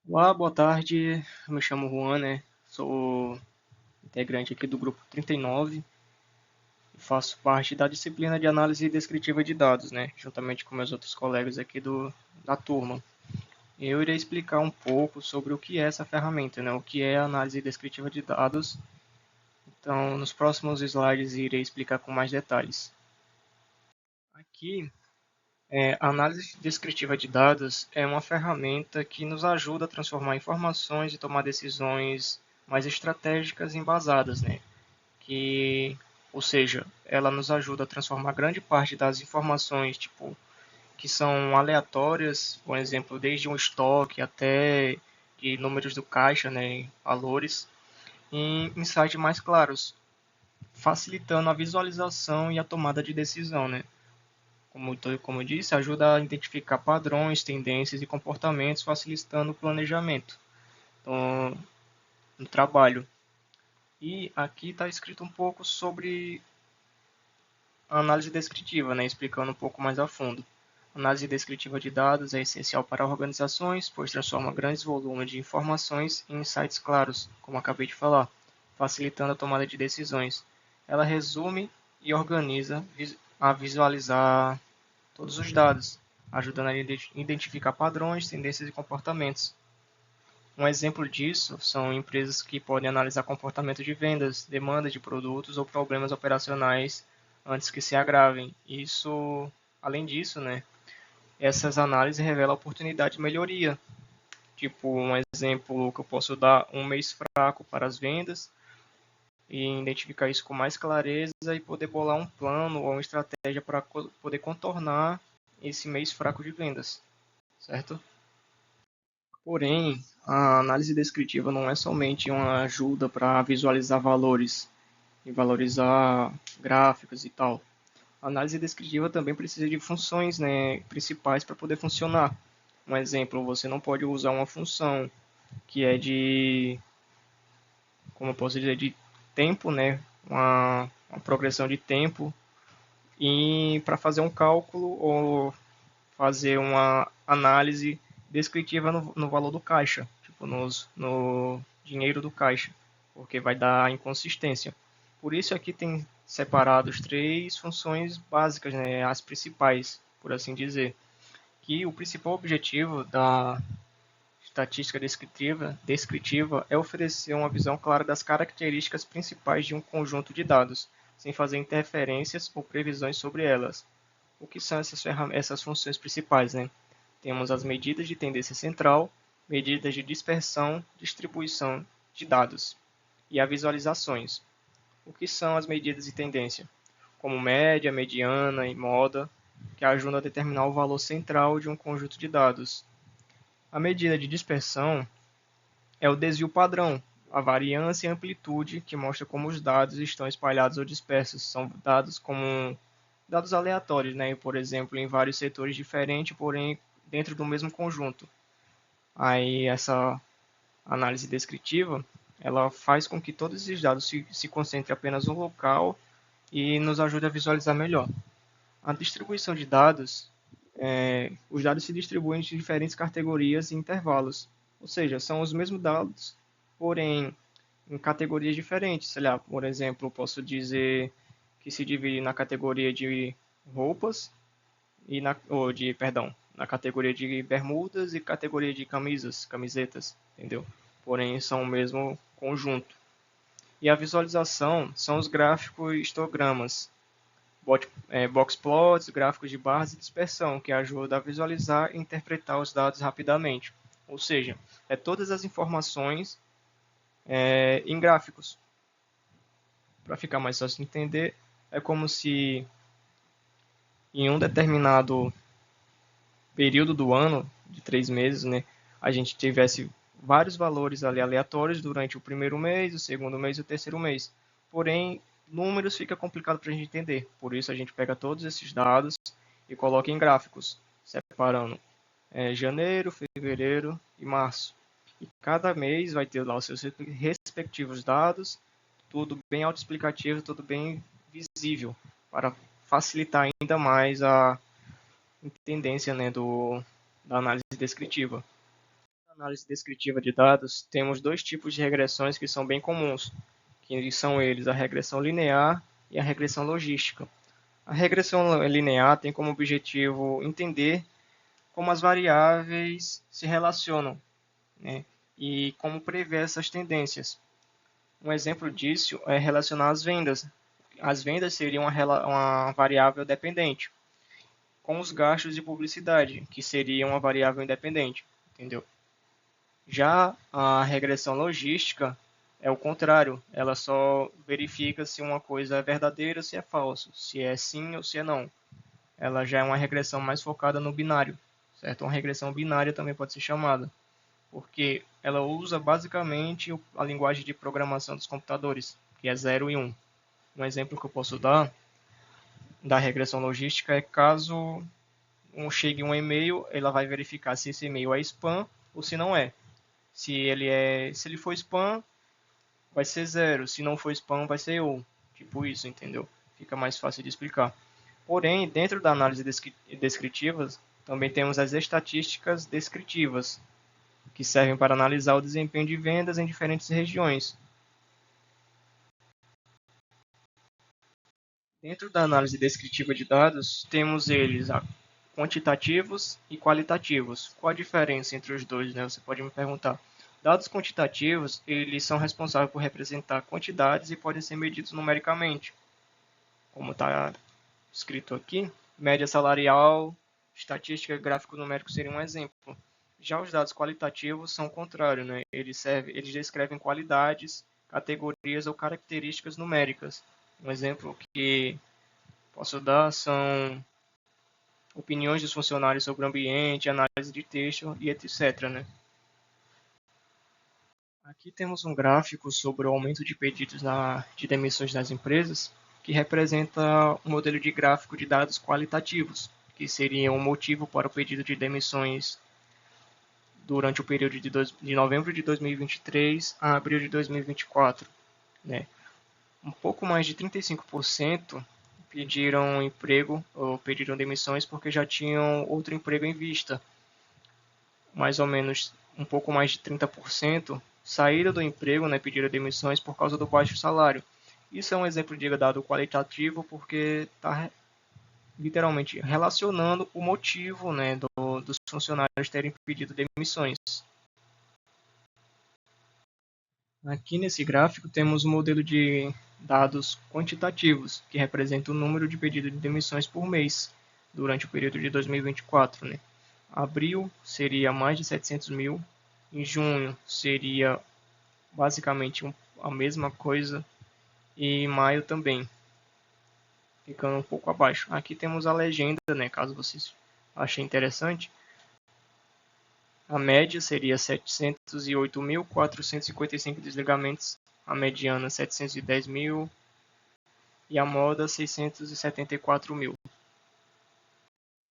Olá, boa tarde. Eu me chamo Juan, né? Sou integrante aqui do grupo 39 e faço parte da disciplina de análise descritiva de dados, né? Juntamente com meus outros colegas aqui da turma. Eu irei explicar um pouco sobre o que é essa ferramenta, né? O que é a análise descritiva de dados. Então, nos próximos slides irei explicar com mais detalhes. Aqui, a análise descritiva de dados é uma ferramenta que nos ajuda a transformar informações e tomar decisões mais estratégicas e embasadas, né? Ou seja, ela nos ajuda a transformar grande parte das informações, tipo, que são aleatórias, por exemplo, desde um estoque até de números do caixa, né, valores, em insights mais claros, facilitando a visualização e a tomada de decisão, né? Como eu disse, ajuda a identificar padrões, tendências e comportamentos, facilitando o planejamento então, no trabalho. E aqui está escrito um pouco sobre a análise descritiva, né, explicando um pouco mais a fundo. A análise descritiva de dados é essencial para organizações, pois transforma grandes volumes de informações em insights claros, como acabei de falar, facilitando a tomada de decisões. Ela resume e organiza a visualizar todos os dados, ajudando a identificar padrões, tendências e comportamentos. Um exemplo disso são empresas que podem analisar comportamento de vendas, demanda de produtos ou problemas operacionais antes que se agravem. Isso, além disso, né, essas análises revelam oportunidade de melhoria. Tipo, um exemplo que eu posso dar, um mês fraco para as vendas, e identificar isso com mais clareza e poder bolar um plano ou uma estratégia para poder contornar esse mês fraco de vendas, certo? Porém, a análise descritiva não é somente uma ajuda para visualizar valores e valorizar gráficos e tal. A análise descritiva também precisa de funções, né, principais para poder funcionar. Um exemplo, você não pode usar uma função que é de, como eu posso dizer, de tempo, né, uma progressão de tempo, e para fazer um cálculo ou fazer uma análise descritiva no valor do caixa, tipo no dinheiro do caixa, porque vai dar inconsistência. Por isso aqui tem separados três funções básicas, né, as principais, por assim dizer, que o principal objetivo da estatística descritiva é oferecer uma visão clara das características principais de um conjunto de dados, sem fazer interferências ou previsões sobre elas. O que são essas funções principais, né? Temos as medidas de tendência central, medidas de dispersão, distribuição de dados e as visualizações. O que são as medidas de tendência? Como média, mediana e moda, que ajudam a determinar o valor central de um conjunto de dados. A medida de dispersão é o desvio padrão, a variância e amplitude que mostra como os dados estão espalhados ou dispersos. São dados como dados aleatórios, né? Por exemplo, em vários setores diferentes, porém dentro do mesmo conjunto. Aí essa análise descritiva, ela faz com que todos esses dados se concentrem apenas no local e nos ajude a visualizar melhor. A distribuição de dados, os dados se distribuem em diferentes categorias e intervalos, ou seja, são os mesmos dados, porém em categorias diferentes. Sei lá, por exemplo, posso dizer que se divide na categoria de roupas e na categoria de bermudas e categoria de camisetas, entendeu? Porém, são o mesmo conjunto. E a visualização são os gráficos histogramas, box plots, gráficos de barras e dispersão, que ajudam a visualizar e interpretar os dados rapidamente. Ou seja, todas as informações em gráficos. Para ficar mais fácil de entender, é como se em um determinado período do ano, de 3 meses, né, a gente tivesse vários valores ali aleatórios durante o primeiro mês, o segundo mês e o terceiro mês. Porém, números fica complicado para a gente entender. Por isso a gente pega todos esses dados e coloca em gráficos, separando janeiro, fevereiro e março. E cada mês vai ter lá os seus respectivos dados, tudo bem autoexplicativo, tudo bem visível, para facilitar ainda mais a tendência, né, da análise descritiva. Análise descritiva de dados, temos dois tipos de regressões que são bem comuns, que são eles a regressão linear e a regressão logística. A regressão linear tem como objetivo entender como as variáveis se relacionam, né, e como prever essas tendências. Um exemplo disso é relacionar as vendas. As vendas seriam uma variável dependente, com os gastos de publicidade, que seria uma variável independente, entendeu? Já a regressão logística é o contrário, ela só verifica se uma coisa é verdadeira ou se é falso, se é sim ou se é não. Ela já é uma regressão mais focada no binário, certo? Uma regressão binária também pode ser chamada, porque ela usa basicamente a linguagem de programação dos computadores, que é 0 e 1. Um exemplo que eu posso dar da regressão logística é caso chegue um e-mail, ela vai verificar se esse e-mail é spam ou se não é. Se ele for spam, vai ser 0. Se não for spam, vai ser 1. Tipo isso, entendeu? Fica mais fácil de explicar. Porém, dentro da análise descritiva, também temos as estatísticas descritivas, que servem para analisar o desempenho de vendas em diferentes regiões. Dentro da análise descritiva de dados, temos eles quantitativos e qualitativos. Qual a diferença entre os dois, né? Você pode me perguntar. Dados quantitativos, eles são responsáveis por representar quantidades e podem ser medidos numericamente. Como está escrito aqui, média salarial, estatística, gráfico numérico seria um exemplo. Já os dados qualitativos são o contrário, né? Eles descrevem qualidades, categorias ou características numéricas. Um exemplo que posso dar são opiniões dos funcionários sobre o ambiente, análise de texto e etc, né? Aqui temos um gráfico sobre o aumento de pedidos de demissões das empresas, que representa um modelo de gráfico de dados qualitativos, que seria um motivo para o pedido de demissões durante o período de novembro de 2023 a abril de 2024. Né? Um pouco mais de 35% pediram emprego ou pediram demissões porque já tinham outro emprego em vista. Mais ou menos um pouco mais de 30% saíram do emprego, né, pediram demissões por causa do baixo salário. Isso é um exemplo de dado qualitativo porque está literalmente relacionando o motivo, né, dos funcionários terem pedido demissões. Aqui nesse gráfico temos um modelo de dados quantitativos, que representa o número de pedidos de demissões por mês durante o período de 2024. Né? Abril seria mais de 700 mil, em junho seria basicamente a mesma coisa, e em maio também, ficando um pouco abaixo. Aqui temos a legenda, né, caso vocês achem interessante. A média seria 708.455 desligamentos, a mediana 710.000 e a moda 674.000.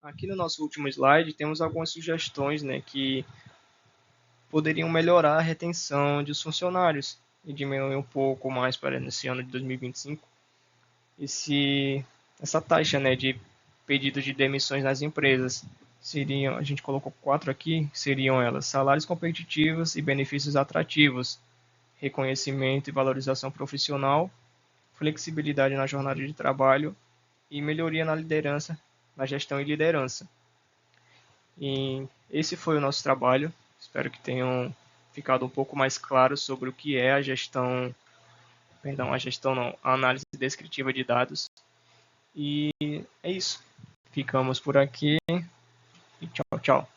Aqui no nosso último slide temos algumas sugestões, né, que poderiam melhorar a retenção dos funcionários e diminuir um pouco mais para nesse ano de 2025 essa taxa, né, de pedidos de demissões nas empresas. A gente colocou 4 aqui, seriam elas: salários competitivos e benefícios atrativos, reconhecimento e valorização profissional, flexibilidade na jornada de trabalho e melhoria na liderança, na gestão e liderança. E esse foi o nosso trabalho. Espero que tenham ficado um pouco mais claro sobre o que é a gestão não, a análise descritiva de dados. E é isso. Ficamos por aqui e tchau, tchau.